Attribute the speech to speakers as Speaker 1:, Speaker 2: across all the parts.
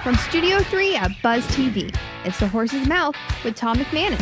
Speaker 1: From Studio 3 at Buzz TV, it's The Horse's Mouth with Tom McManus.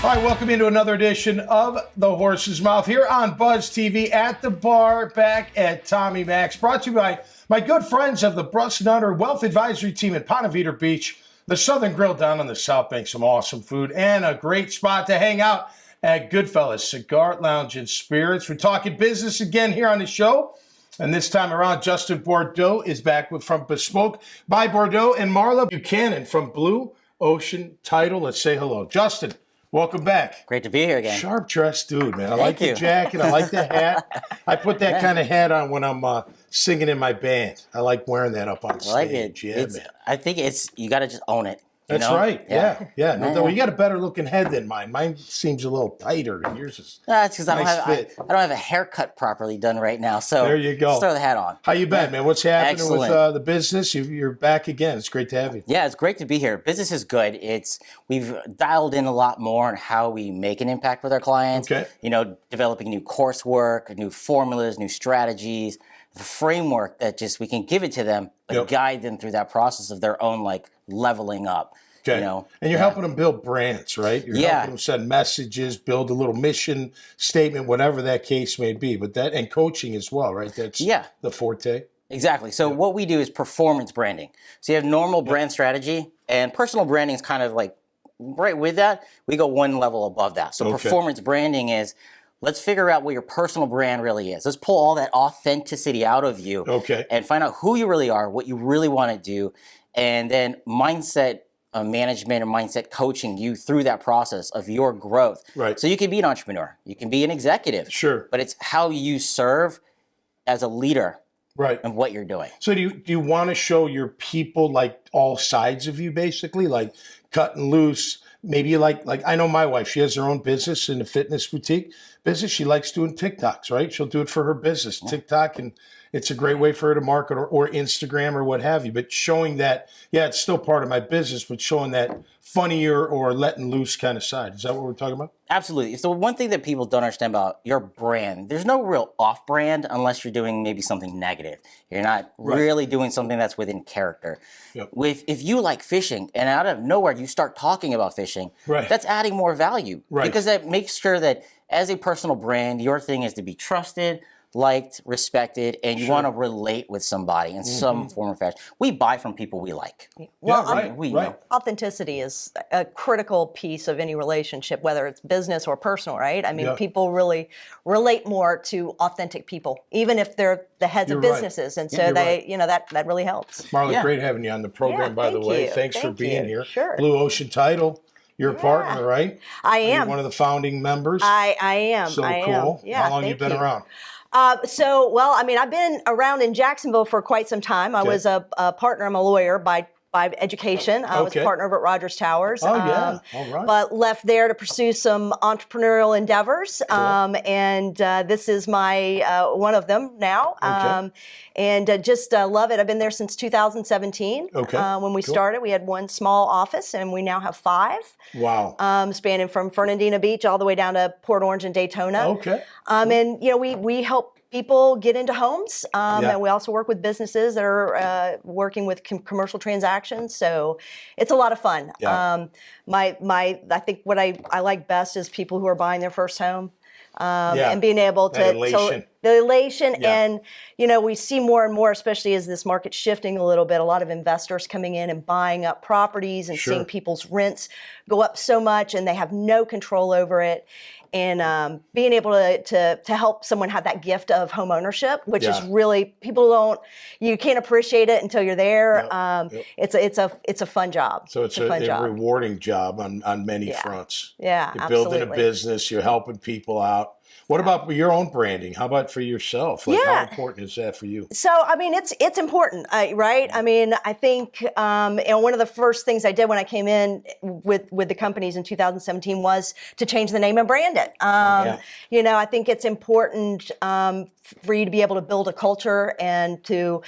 Speaker 2: All right, welcome into another edition of The Horse's Mouth here on Buzz TV at the bar, back at Tommy Max. Brought to you by my good friends of the Brust Nutter Wealth Advisory Team at Ponte Vedra Beach, the Southern Grill down on the South Bank, some awesome food, and a great spot to hang out at Goodfellas Cigar Lounge and Spirits. We're talking business again here on the show. And this time around, Justin Bordeaux is back from Bespoke by Bordeaux, and Marla Buchanan from Blue Ocean Title. Let's say hello. Justin, welcome back.
Speaker 3: Great to be here again.
Speaker 2: Sharp dressed dude, man. I
Speaker 3: Thank
Speaker 2: like
Speaker 3: you.
Speaker 2: the jacket. I like the hat. I put that kind of hat on when I'm singing in my band. I like wearing that up on stage.
Speaker 3: I like it.
Speaker 2: Yeah, man.
Speaker 3: I think you got to just own it.
Speaker 2: That's right. Yeah. No, you got a better looking head than mine. Mine seems a little tighter, and yours is
Speaker 3: That's because
Speaker 2: nice
Speaker 3: I
Speaker 2: fit.
Speaker 3: don't have a haircut properly done right now. So
Speaker 2: There you go.
Speaker 3: Just throw the hat on.
Speaker 2: How you been, man? What's happening
Speaker 3: Excellent.
Speaker 2: with the business? You're back again. It's great to have you.
Speaker 3: Yeah, it's great to be here. Business is good. We've dialed in a lot more on how we make an impact with our clients.
Speaker 2: Okay.
Speaker 3: Developing new coursework, new formulas, new strategies, the framework that just we can give it to them, but guide them through that process of their own leveling up.
Speaker 2: Okay. And you're helping them build brands, right? You're helping them send messages, build a little mission statement, whatever that case may be. But and coaching as well, right? That's the forte.
Speaker 3: Exactly. So what we do is performance branding. So you have normal brand strategy, and personal branding is kind of right with that. We go one level above that. So performance branding is, let's figure out what your personal brand really is. Let's pull all that authenticity out of you and find out who you really are, what you really want to do, and then mindset management and mindset coaching you through that process of your growth.
Speaker 2: Right.
Speaker 3: So you can be an entrepreneur, you can be an executive.
Speaker 2: Sure.
Speaker 3: But it's how you serve as a leader.
Speaker 2: Right.
Speaker 3: Of what you're doing.
Speaker 2: So do you want to show your people all sides of you, basically, cutting loose? Maybe like I know my wife, she has her own business in the fitness boutique business. She likes doing TikToks, right? She'll do it for her business, TikTok, and it's a great way for her to market or Instagram or what have you. But showing that, it's still part of my business, but showing that funnier or letting loose kind of side. Is that what we're talking about?
Speaker 3: Absolutely. So one thing that people don't understand about your brand, there's no real off-brand unless you're doing maybe something negative. You're not really doing something that's within character.
Speaker 2: Yep.
Speaker 3: If you like fishing and out of nowhere you start talking about fishing, that's adding more value.
Speaker 2: Right.
Speaker 3: Because that makes sure that as a personal brand, your thing is to be trusted, liked, respected, and you want to relate with somebody in some form or fashion. We buy from people we like.
Speaker 4: Well,
Speaker 3: We know.
Speaker 4: authenticity is a critical piece of any relationship, whether it's business or personal, right? I mean, people really relate more to authentic people, even if they're the heads of businesses. And so that really helps.
Speaker 2: Marla, great having you on the program, by the way. Thanks for being here.
Speaker 4: Sure.
Speaker 2: Blue Ocean Title. You're a partner, right?
Speaker 4: I am.
Speaker 2: You're one of the founding members.
Speaker 4: I am.
Speaker 2: So
Speaker 4: I
Speaker 2: cool.
Speaker 4: am. Yeah,
Speaker 2: How long have you been around?
Speaker 4: I've been around in Jacksonville for quite some time. I was a partner. I'm a lawyer by education. I was a partner over at Rogers Towers.
Speaker 2: Oh, yeah. All right.
Speaker 4: But left there to pursue some entrepreneurial endeavors.
Speaker 2: Cool.
Speaker 4: This is my one of them now. Just love it. I've been there since 2017. When we started, we had one small office, and we now have 5.
Speaker 2: Wow.
Speaker 4: Spanning from Fernandina Beach all the way down to Port Orange and Daytona. We help people get into homes, and we also work with businesses that are working with commercial transactions. So it's a lot of fun.
Speaker 2: Yeah.
Speaker 4: I think what I like best is people who are buying their first home. And being able
Speaker 2: that elation.
Speaker 4: The elation. And, we see more and more, especially as this market's shifting a little bit, a lot of investors coming in and buying up properties and seeing people's rents go up so much and they have no control over it. And being able to help someone have that gift of home ownership, which is really, you can't appreciate it until you're there. It's a fun job.
Speaker 2: So it's a rewarding job on many fronts.
Speaker 4: Yeah,
Speaker 2: you're building a business, you're helping people out. What about your own branding? How about for yourself? How important is that for you?
Speaker 4: So, it's important, right? I think one of the first things I did when I came in with the companies in 2017 was to change the name and brand it. I think it's important for you to be able to build a culture and to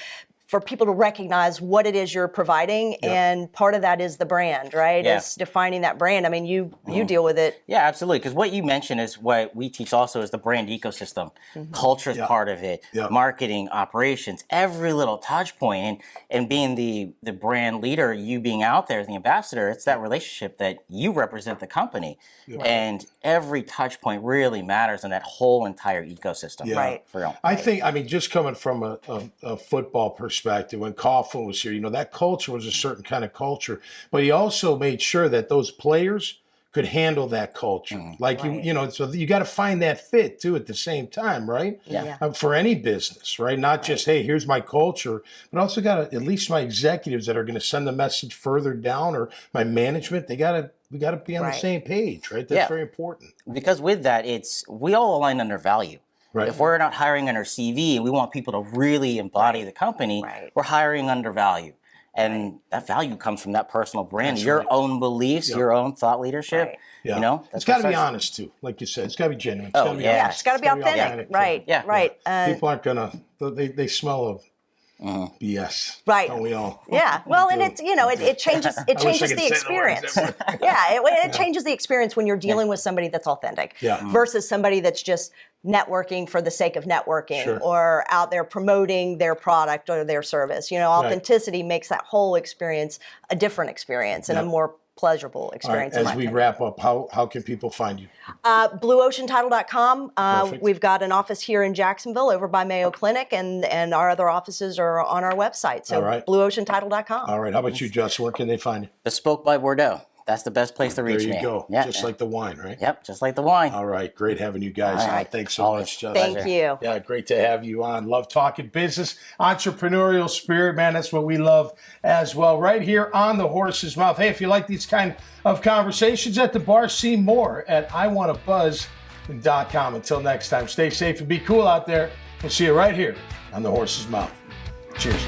Speaker 4: for people to recognize what it is you're providing, and part of that is the brand, right?
Speaker 3: Yeah.
Speaker 4: It's defining that brand. I mean, you deal with it.
Speaker 3: Yeah, absolutely. Because what you mentioned is what we teach also is the brand ecosystem. Culture is part of it. Marketing, operations, every little touch point. And being the brand leader, you being out there as the ambassador, it's that relationship that you represent the company. And every touch point really matters in that whole entire ecosystem.
Speaker 4: Right.
Speaker 2: I think, I mean, just coming from a football perspective, when Coughlin was here, that culture was a certain kind of culture, but he also made sure that those players could handle that culture. So you got to find that fit too at the same time, right? For any business, right? Not just, hey, here's my culture, but also got to, at least my executives that are going to send the message further down, or my management, we got to be on the same page, right? That's very important.
Speaker 3: Because with that, we all align under value.
Speaker 2: Right.
Speaker 3: If we're not hiring under CV and we want people to really embody the company, we're hiring under value. And that value comes from that personal brand, your own beliefs, your own thought leadership.
Speaker 2: It's got to be honest too, like you said. It's got to be genuine. It's got to be honest.
Speaker 4: It's got to be authentic. Right.
Speaker 2: People aren't gonna. They smell of BS.
Speaker 4: Right.
Speaker 2: Don't we all?
Speaker 4: Yeah. Well, and it's it changes the experience. It changes the experience when you're dealing with somebody that's authentic versus somebody that's just networking for the sake of networking or out there promoting their product or their service. Authenticity makes that whole experience a different experience and a more pleasurable experience.
Speaker 2: As we wrap up, how can people find you?
Speaker 4: BlueOceanTitle.com. We've got an office here in Jacksonville over by Mayo Clinic, and our other offices are on our website. So BlueOceanTitle.com.
Speaker 2: All right. How about you, Jess? Where can they find you?
Speaker 3: Bespoke by Bordeaux. That's the best place to reach me.
Speaker 2: There you go.
Speaker 3: Yeah.
Speaker 2: Just like the wine, right?
Speaker 3: Yep, just like the wine.
Speaker 2: All right. Great having you guys on. Thanks so much, Jess.
Speaker 4: Thank you.
Speaker 2: Yeah, great to have you on. Love talking business, entrepreneurial spirit, man. That's what we love as well. Right here on The Horse's Mouth. Hey, if you like these kind of conversations at the bar, see more at iwanttabuzz.com. Until next time, stay safe and be cool out there. We'll see you right here on The Horse's Mouth. Cheers.